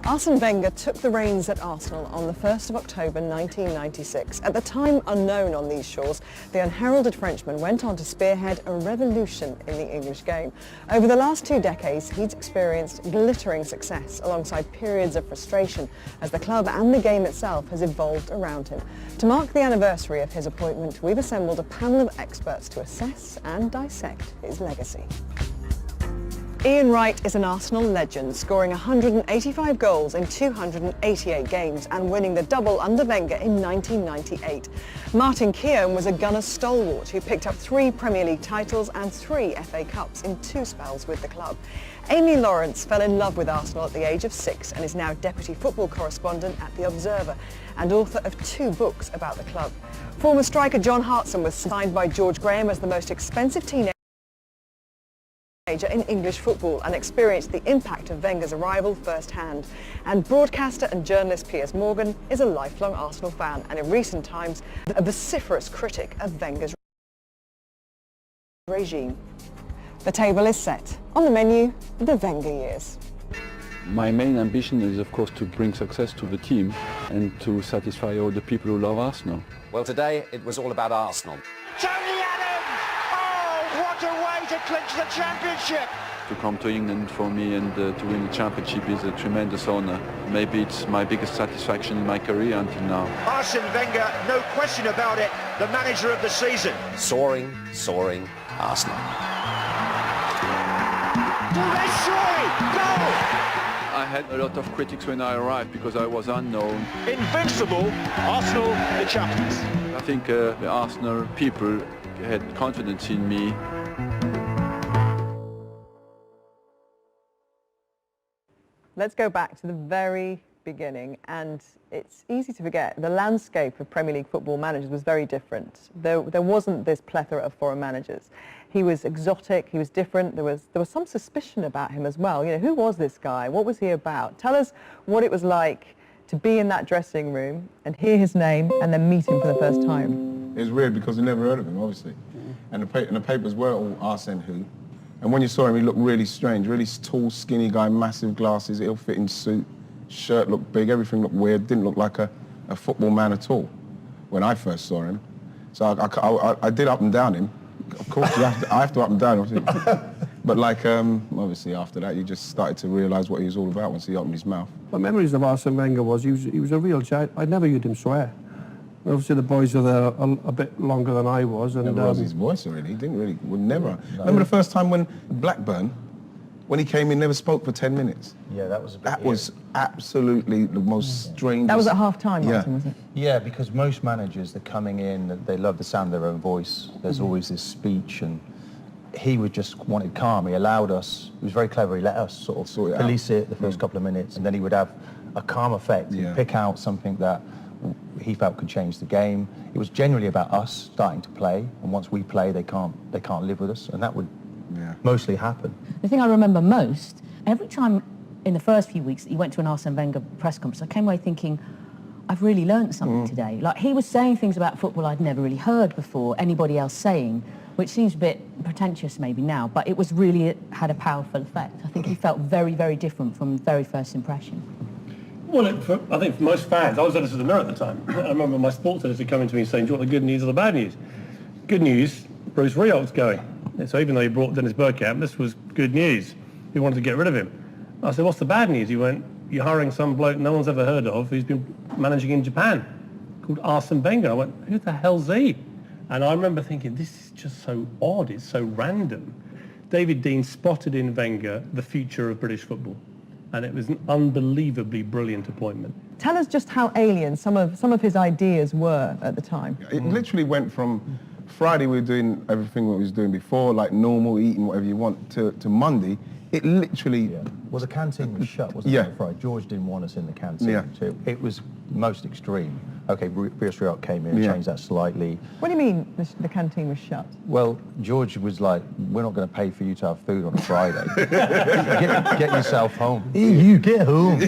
Arsene Wenger took the reins at Arsenal on the 1st of October 1996. At the time unknown on these shores, the unheralded Frenchman went on to spearhead a revolution in the English game. Over the last 2 decades, he's experienced glittering success alongside periods of frustration as the club and the game itself has evolved around him. To mark the anniversary of his appointment, we've assembled a panel of experts to assess and dissect his legacy. Ian Wright is an Arsenal legend, scoring 185 goals in 288 games and winning the double under Wenger in 1998. Martin Keown was a Gunners stalwart who picked up 3 Premier League titles and 3 FA Cups in 2 spells with the club. Amy Lawrence fell in love with Arsenal at the age of 6 and is now deputy football correspondent at The Observer and author of 2 books about the club. Former striker John Hartson was signed by George Graham as the most expensive teenager in English football and experienced the impact of Wenger's arrival firsthand. And broadcaster and journalist Piers Morgan is a lifelong Arsenal fan and in recent times a vociferous critic of Wenger's regime. The table is set. On the menu, the Wenger years. My main ambition is, of course, to bring success to the team and to satisfy all the people who love Arsenal. Well, today it was all about Arsenal. What a way to clinch the championship! To come to England for me and to win the championship is a tremendous honour. Maybe it's my biggest satisfaction in my career until now. Arsene Wenger, no question about it, the manager of the season. Soaring, soaring Arsenal. Do they soar? Goal! I had a lot of critics when I arrived because I was unknown. Invincible, Arsenal the champions. I think the Arsenal people had confidence in me. Let's go back to the very beginning, and it's easy to forget the landscape of Premier League football managers was very different. There wasn't this plethora of foreign managers. He was exotic, he was different, there was some suspicion about him as well. You know, who was this guy? What was he about? Tell us what it was like to be in that dressing room and hear his name and then meet him for the first time. It was weird because I never heard of him, obviously. And the papers were all Arsene who. And when you saw him, he looked really strange, really tall, skinny guy, massive glasses, ill-fitting suit, shirt looked big, everything looked weird, didn't look like a football man at all when I first saw him. So I did up and down him. Of course, I have to up and down him. But like, obviously after that, you just started to realise what he was all about once he opened his mouth. My memories of Arsene Wenger was he was a real giant. I'd never heard him swear. Obviously, the boys were there a bit longer than I was. And never was his voice already. He didn't really, would never. No. Remember the first time when Blackburn, when he came in, never spoke for 10 minutes? Yeah, that was a bit That was absolutely the most strange. That was at half-time, yeah. Martin, wasn't it? Yeah, because most managers, they're coming in, they love the sound of their own voice. There's always this speech, and he would just wanted calm. He allowed us, he was very clever, he let us sort of police it the first couple of minutes, and then he would have a calm effect. He'd pick out something that he felt could change the game. It was generally about us starting to play, and once we play, they can't live with us, and that would mostly happen. The thing I remember most, every time in the first few weeks that you went to an Arsene Wenger press conference, I came away thinking, I've really learnt something today. Like, he was saying things about football I'd never really heard before, anybody else saying, which seems a bit pretentious maybe now, but it was really, it had a powerful effect. I think he felt very, very different from very first impression. Well, I think for most fans, I was editor of the Mirror at the time. I remember my sports editor coming to me saying, do you want the good news or the bad news? Good news, Bruce Riolt's going. And so even though he brought Dennis Bergkamp, this was good news. We wanted to get rid of him. I said, what's the bad news? He went, you're hiring some bloke no one's ever heard of who's been managing in Japan, called Arsene Wenger. I went, who the hell's he? And I remember thinking, this is just so odd, it's so random. David Dean spotted in Wenger the future of British football. And it was an unbelievably brilliant appointment. Tell us just how alien some of his ideas were at the time. It literally went from Friday we were doing everything we was doing before, like normal, eating whatever you want, to Monday. It literally... Well, the canteen was shut, wasn't it, on Friday? George didn't want us in the canteen. So it was most extreme. Okay, Bruce Riot came in, changed that slightly. What do you mean the canteen was shut? Well, George was like, we're not going to pay for you to have food on a Friday. get yourself home. You get home.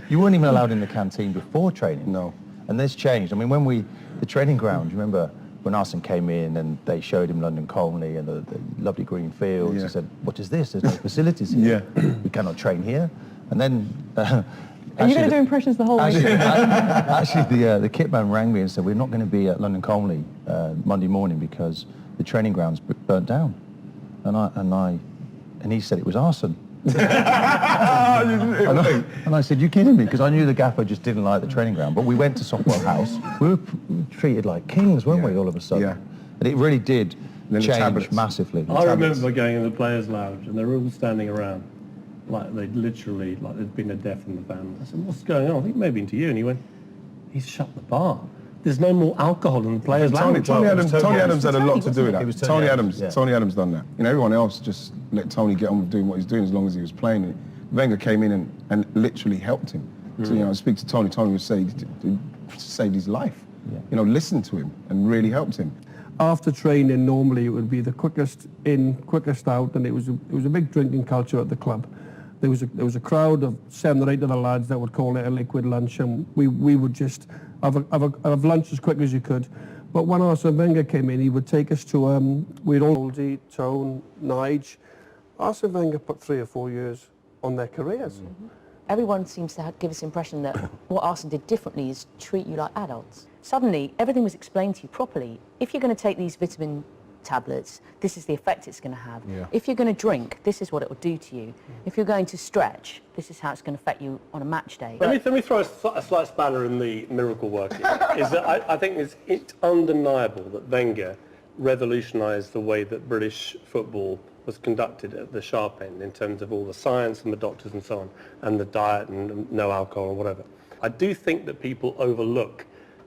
You weren't even allowed in the canteen before training. No. And this changed. I mean, the training ground, you remember when Arsene came in and they showed him London Colney and the lovely green fields, he said, what is this? There's no facilities here. We cannot train here. And then... Are you going to do impressions the whole way? Actually, the kit man rang me and said, we're not going to be at London Colney Monday morning because the training ground's burnt down. And he said it was arson. And I said, you kidding me? Because I knew the gaffer just didn't like the training ground. But we went to Software House. We were treated like kings, weren't we, all of a sudden? Yeah. And it really did change massively. I remember going in the players' lounge and they were all standing around like they'd literally, like there'd been a death in the family. I said, what's going on? I think maybe into you. And he went, he's shut the bar. There's no more alcohol in the players' lounge. Tony Adams had a lot to do with that. It was Tony Adams done that. You know, everyone else just let Tony get on with doing what he's doing as long as he was playing it. Wenger came in and literally helped him. So, you know, I speak to Tony. Tony would say, saved his life. Yeah. You know, listened to him and really helped him. After training, normally it would be the quickest in, quickest out, and it was a big drinking culture at the club. There was a crowd of 7 or 8 of the lads that would call it a liquid lunch, and we would just have lunch as quick as you could. But when Arsene Wenger came in, he would take us to we'd all Oldie, Tone, Nige. Arsene Wenger put 3 or 4 years on their careers. Mm-hmm. Everyone seems to give us the impression that what Arsene did differently is treat you like adults. Suddenly, everything was explained to you properly. If you're going to take these vitamin tablets, this is the effect it's going to have. Yeah. If you're going to drink, this is what it will do to you. If you're going to stretch, this is how it's going to affect you on a match day. Let me throw a slight spanner in the miracle work here. Is that I think it's undeniable that Wenger revolutionised the way that British football was conducted at the sharp end in terms of all the science and the doctors and so on, and the diet and no alcohol and whatever. I do think that people overlook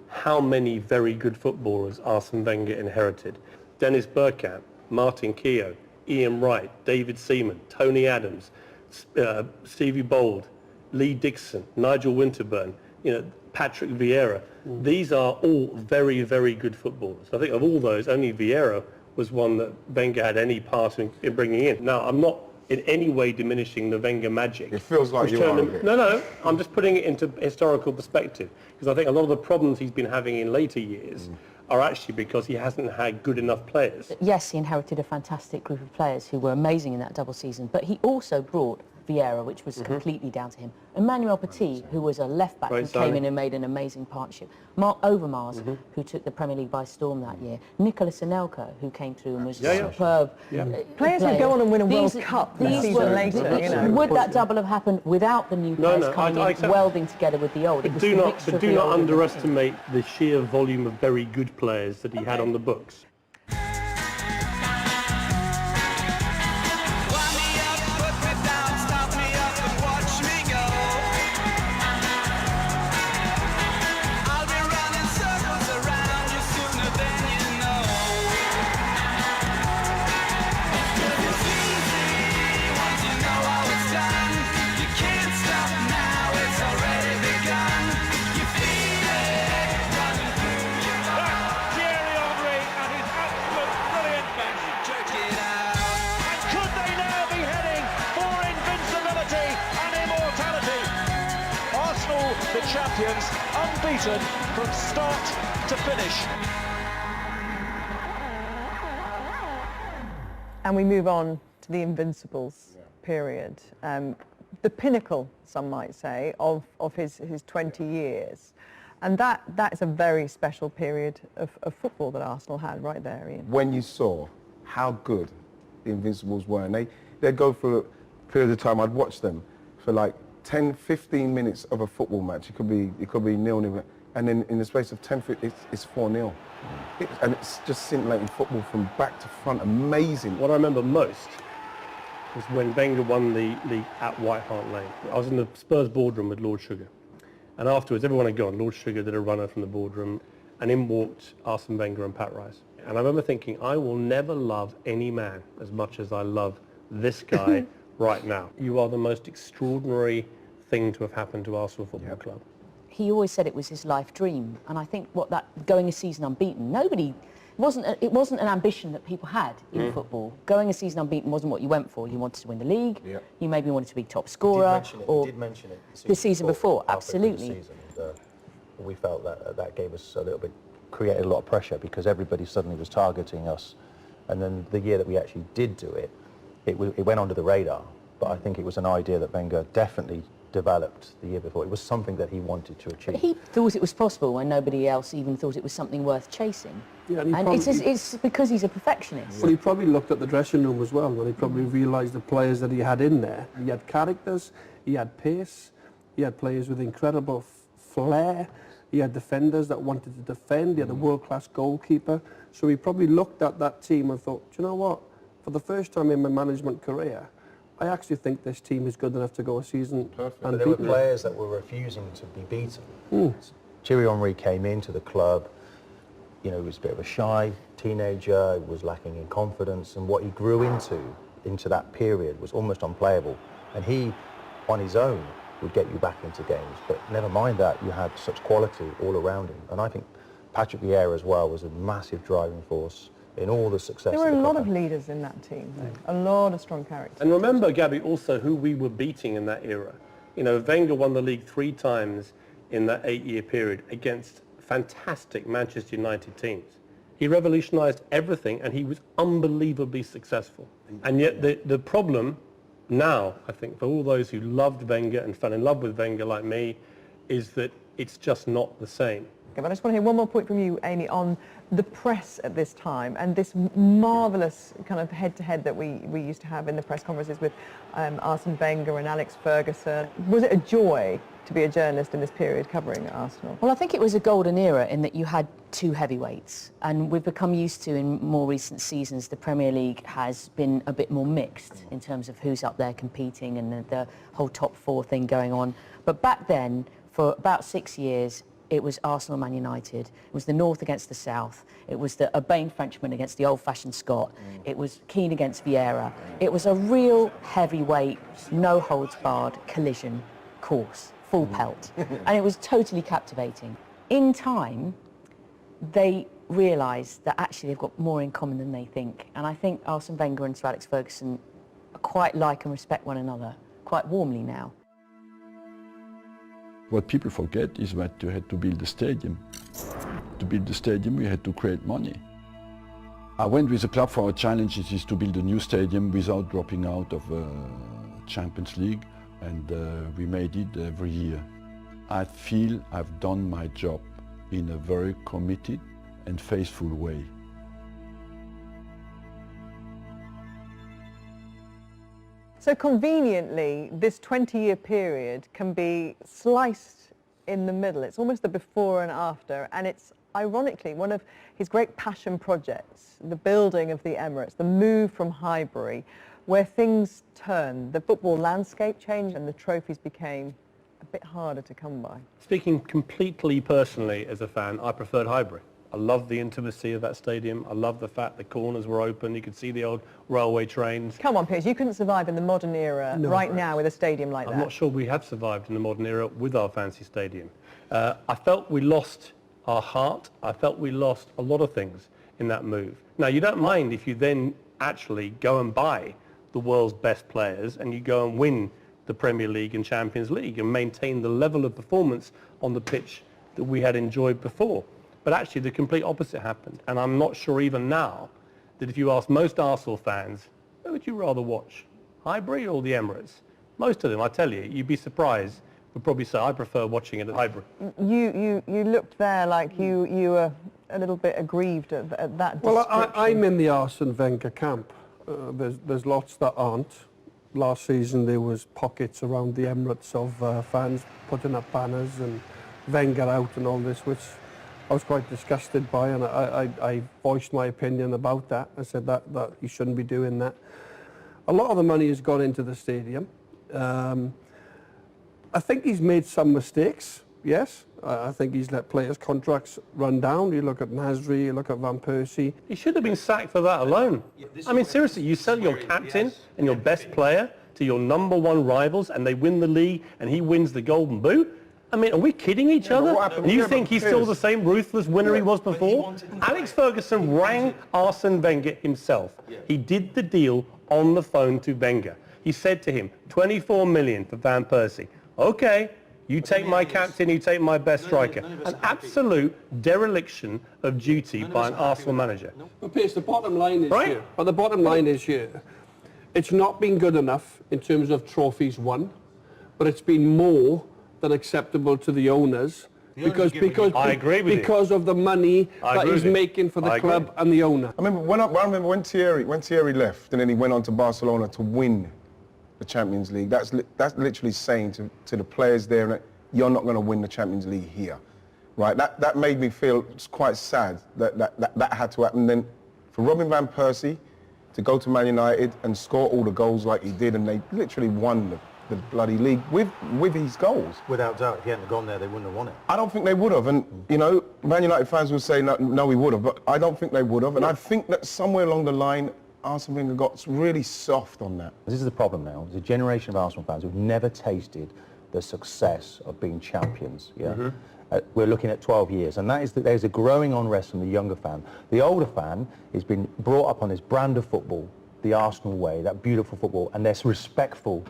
how many very good footballers Arsene Wenger inherited. Dennis Bergkamp, Martin Keogh, Ian Wright, David Seaman, Tony Adams, Stevie Bold, Lee Dixon, Nigel Winterburn, Patrick Vieira. These are all very, very good footballers. I think of all those, only Vieira was one that Wenger had any part in bringing in. Now, I'm not in any way diminishing the Wenger magic. It feels like you are. No, I'm just putting it into historical perspective, because I think a lot of the problems he's been having in later years are actually because he hasn't had good enough players. Yes, he inherited a fantastic group of players who were amazing in that double season, but he also brought Vieira, which was completely down to him. Emmanuel Petit, who was a left-back who came in and made an amazing partnership. Mark Overmars, who took the Premier League by storm that year. Nicolas Anelka, who came through and was superb. Players who go on and win a World Cup a season later, Would that double have happened without the new players coming in, welding together with the old? But do not underestimate the sheer volume of very good players that he had on the books. The champions, unbeaten from start to finish. And we move on to the Invincibles period. The pinnacle, some might say, of his 20 years. And that is a very special period of football that Arsenal had right there, Ian. When you saw how good the Invincibles were, and they'd go through a period of time, I'd watch them for like 10, 15 minutes of a football match. It could be 0-0, and then in the space of 10, it's 4-0. And it's just scintillating football from back to front. Amazing. What I remember most was when Wenger won the league at White Hart Lane. I was in the Spurs boardroom with Lord Sugar, and afterwards everyone had gone. Lord Sugar did a runner from the boardroom, and in walked Arsene Wenger and Pat Rice. And I remember thinking, I will never love any man as much as I love this guy right now. You are the most extraordinary thing to have happened to Arsenal Football Club. He always said it was his life dream, and I think going a season unbeaten, it wasn't an ambition that people had in football. Going a season unbeaten wasn't what you went for. You wanted to win the league. You maybe wanted to be top scorer. He did mention it the season before, absolutely. We felt that gave us a little bit, created a lot of pressure because everybody suddenly was targeting us. And then the year that we actually did do it, it went under the radar. but I think it was an idea that Wenger definitely developed the year before. It was something that he wanted to achieve. But he thought it was possible when nobody else even thought it was something worth chasing. Yeah, and it's because he's a perfectionist. Well, he probably looked at the dressing room as well, and he probably realised the players that he had in there. He had characters, he had pace, he had players with incredible flair, he had defenders that wanted to defend, he had a world-class goalkeeper. So he probably looked at that team and thought, do you know what, for the first time in my management career, I actually think this team is good enough to go a season But and there were beat players that were refusing to be beaten. Thierry Henry came into the club, you know, he was a bit of a shy teenager, was lacking in confidence, and what he grew into that period was almost unplayable. And he, on his own, would get you back into games. But never mind that, you had such quality all around him. And I think Patrick Vieira as well was a massive driving force in all the success. There were a lot of leaders in that team, though. A lot of strong characters. And remember, Gabby, also who we were beating in that era. You know, Wenger won the league 3 times in that 8-year period against fantastic Manchester United teams. He revolutionised everything, and he was unbelievably successful. And yet the problem now, I think, for all those who loved Wenger and fell in love with Wenger like me, is that it's just not the same. Okay, but I just want to hear one more point from you, Amy, on the press at this time and this marvellous kind of head-to-head that we used to have in the press conferences with Arsene Wenger and Alex Ferguson. Was it a joy to be a journalist in this period covering Arsenal? Well, I think it was a golden era in that you had 2 heavyweights, and we've become used to, in more recent seasons, the Premier League has been a bit more mixed in terms of who's up there competing and the whole top 4 thing going on. But back then, for about 6 years, it was Arsenal, Man United. It was the North against the South. It was the urbane Frenchman against the old-fashioned Scot. It was Keane against Vieira. It was a real heavyweight, no-holds-barred collision course, full pelt. And it was totally captivating. In time, they realised that actually they've got more in common than they think. And I think Arsene Wenger and Sir Alex Ferguson quite like and respect one another quite warmly now. What people forget is that you had to build a stadium. To build the stadium, we had to create money. I went with the club for our challenge is to build a new stadium without dropping out of Champions League, and we made it every year. I feel I've done my job in a very committed and faithful way. So conveniently, this 20-year period can be sliced in the middle. It's almost the before and after, and it's ironically one of his great passion projects, the building of the Emirates, the move from Highbury, where things turned. The football landscape changed and the trophies became a bit harder to come by. Speaking completely personally as a fan, I preferred Highbury. I loved the intimacy of that stadium. I loved the fact the corners were open. You could see the old railway trains. Come on, Piers, you couldn't survive in the modern era now with a stadium like that. I'm not sure we have survived in the modern era with our fancy stadium. I felt we lost our heart. I felt we lost a lot of things in that move. Now, you don't mind if you then actually go and buy the world's best players and you go and win the Premier League and Champions League and maintain the level of performance on the pitch that we had enjoyed before. But actually the complete opposite happened. And I'm not sure even now that if you ask most Arsenal fans, where would you rather watch, Highbury or the Emirates? Most of them, I tell you, you'd be surprised, would probably say, I prefer watching it at Highbury. You looked there like you were a little bit aggrieved at that description. Well, I'm in the Arsene Wenger camp. There's lots that aren't. Last season there was pockets around the Emirates of fans putting up banners and Wenger out and all this, which I was quite disgusted by, and I voiced my opinion about that. I said that he shouldn't be doing that. A lot of the money has gone into the stadium. I think he's made some mistakes, yes. I think he's let players' contracts run down. You look at Nasri, you look at Van Persie. He should have been sacked for that alone. I mean, seriously, you sell your captain and your best player to your #1 rivals and they win the league and he wins the Golden Boot? I mean, are we kidding each other? And you think he's still the same ruthless winner he was before? Alex Ferguson rang Arsene Wenger himself. He did the deal on the phone to Wenger. He said to him, 24 million for Van Persie. Okay, you take my captain, you take my best striker. An absolute dereliction of duty by an Arsenal manager. But Piers, the bottom line is here. But the bottom line is here. It's not been good enough in terms of trophies won, but it's been more than acceptable to the owners because I agree with because of the money that he's making for the club and the owner. I remember when Thierry left and then he went on to Barcelona to win the Champions League. That's literally saying to the players there that you're not going to win the Champions League here, right? That made me feel quite sad that had to happen. Then for Robin van Persie to go to Man United and score all the goals like he did, and they literally won the bloody league with his goals. Without doubt, if he hadn't gone there, they wouldn't have won it. I don't think they would have, and you know, Man United fans would say no, he would have, but I don't think they would have, and I think that somewhere along the line, Arsene Wenger got really soft on that. This is the problem now. There's a generation of Arsenal fans who've never tasted the success of being champions. Yeah, we're looking at 12 years, and that is that there's a growing unrest from the younger fan. The older fan has been brought up on this brand of football, the Arsenal way, that beautiful football, and they're respectful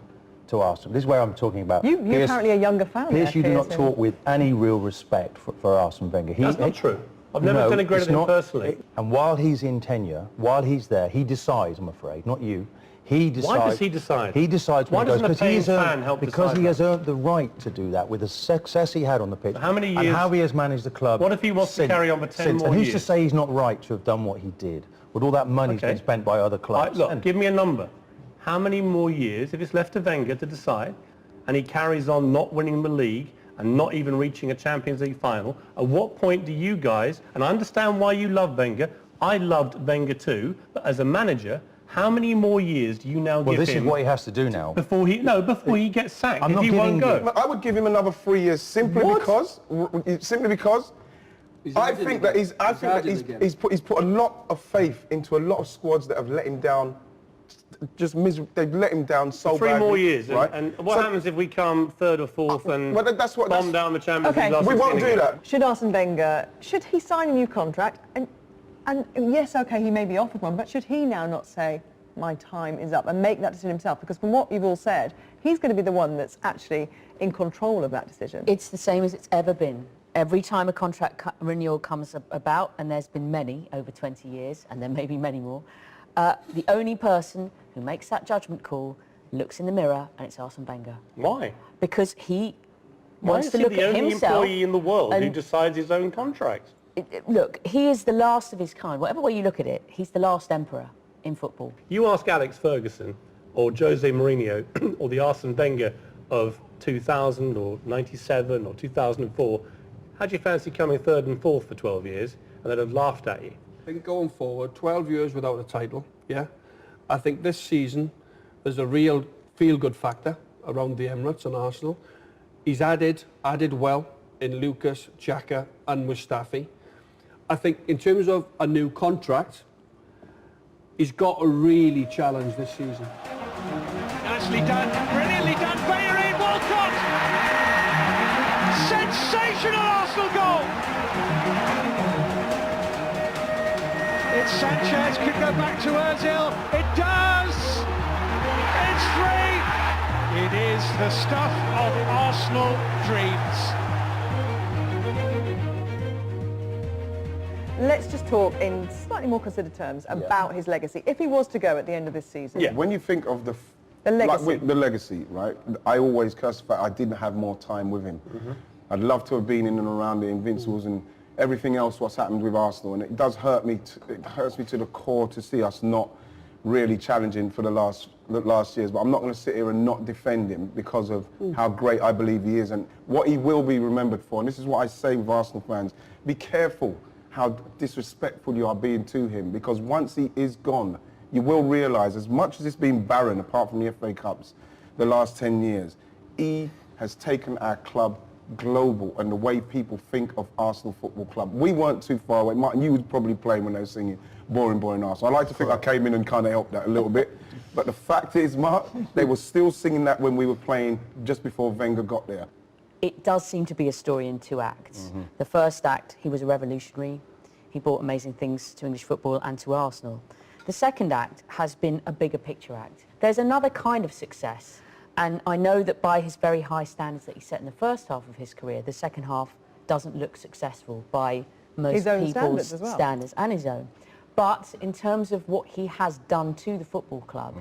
to Arsenal. This is where I'm talking about. You're apparently a younger fan. Pierce, you do not talk with any real respect for Arsene Wenger. That's not true. I've never denigrated him personally. And while he's in tenure, while he's there, he decides, I'm afraid, not you, he decides... Why does he decide? He decides why when he goes, doesn't a paying fan help because he has earned the right to do that with the success he had on the pitch. How many years? And how he has managed the club. What if he wants to carry on for 10 more and who's years? to say he's not right to have done what he did with all that money been spent by other clubs? Look, give me a number. How many more years, if it's left to Wenger to decide, and he carries on not winning the league and not even reaching a Champions League final, at what point do you guys, and I understand why you love Wenger, I loved Wenger too, but as a manager, how many more years do you now give him? Well, this is what he has to do now. Before he gets sacked, I'm not he won't go. I would give him another 3 years simply because I think that he's put a lot of faith into a lot of squads that have let him down. They've let him down so badly. 3 more years, right? and what happens if we come third or fourth and bomb down the Champions League? Okay, we won't do that. Should Arsene Wenger, should he sign a new contract? And yes, okay, he may be offered one, but should he now not say, my time is up, and make that decision himself? Because from what you've all said, he's going to be the one that's actually in control of that decision. It's the same as it's ever been. Every time a contract renewal comes about, and there's been many over 20 years, and there may be many more, the only person who makes that judgment call looks in the mirror, and it's Arsene Wenger. Why? Because he wants to look at himself. Why is he the only employee in the world who decides his own contract? Look, he is the last of his kind. Whatever way you look at it, he's the last emperor in football. You ask Alex Ferguson or Jose Mourinho or the Arsene Wenger of 2000 or 97 or 2004, how do you fancy coming third and fourth for 12 years? And they'd have laughed at you. I think going forward, 12 years without a title, yeah. I think this season there's a real feel-good factor around the Emirates and Arsenal. He's added well in Lucas, Xhaka and Mustafi. I think in terms of a new contract, he's got to really challenge this season. Nicely done, brilliantly done, Bellerin, Walcott! Sensational Arsenal goal! It's Sanchez, could go back to Ozil, it does! It's 3! It is the stuff of Arsenal dreams. Let's just talk in slightly more considered terms about his legacy. If he was to go at the end of this season. Yeah. When you think of the legacy. The legacy, right? I always curse the fact I didn't have more time with him. I'd love to have been in and around the Invincibles and everything else what's happened with Arsenal, and it does hurt me. It hurts me to the core to see us not really challenging for the last years. But I'm not going to sit here and not defend him because of how great I believe he is and what he will be remembered for. And this is what I say with Arsenal fans: be careful how disrespectful you are being to him, because once he is gone, you will realise, as much as it's been barren, apart from the FA Cups, the last 10 years, he has taken our club global and the way people think of Arsenal Football Club. We weren't too far away. Martin, you was probably playing when they were singing Boring, Boring Arsenal. I like to think I came in and kind of helped that a little bit. But the fact is, Mark, they were still singing that when we were playing just before Wenger got there. It does seem to be a story in 2 acts. The first act, he was a revolutionary. He brought amazing things to English football and to Arsenal. The second act has been a bigger picture act. There's another kind of success, and I know that by his very high standards that he set in the first half of his career, the second half doesn't look successful by most people's standards and his own. But in terms of what he has done to the football club,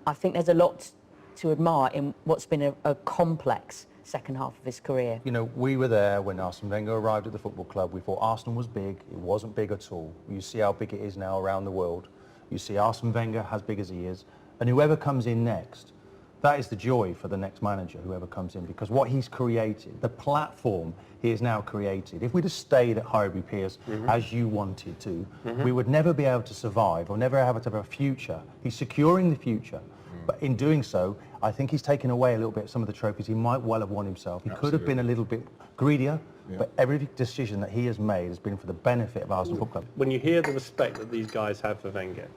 I think there's a lot to admire in what's been a complex second half of his career. You know, we were there when Arsene Wenger arrived at the football club. We thought Arsenal was big. It wasn't big at all. You see how big it is now around the world. You see Arsene Wenger as big as he is. And whoever comes in next, that is the joy for the next manager, whoever comes in, because what he's created, the platform he has now created, if we'd have stayed at Highbury Piers as you wanted to, we would never be able to survive or never have a future. He's securing the future. But in doing so, I think he's taken away a little bit of some of the trophies he might well have won himself. He could have been a little bit greedier, but every decision that he has made has been for the benefit of Arsenal Football Club. When you hear the respect that these guys have for Wenger,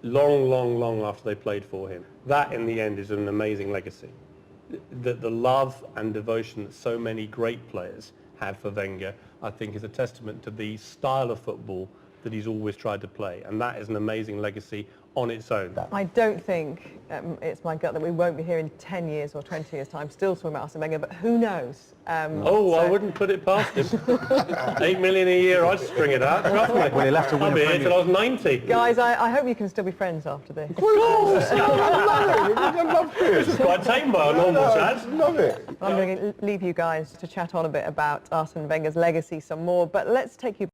long after they played for him, that in the end is an amazing legacy. The love and devotion that so many great players have for Wenger, I think, is a testament to the style of football that he's always tried to play, and that is an amazing legacy on its own. I don't think, it's my gut, that we won't be here in 10 years or 20 years' time still talking about Arsene Wenger, but who knows? I wouldn't put it past him. 8 million a year, I'd string it out. Trust me. Well, he'll have to win I'll be here till I was 90. Guys, I hope you can still be friends after this. Of course! I love This is quite tame by a normal chat. Love it. I'm going to leave you guys to chat on a bit about Arsene Wenger's legacy some more, but let's take you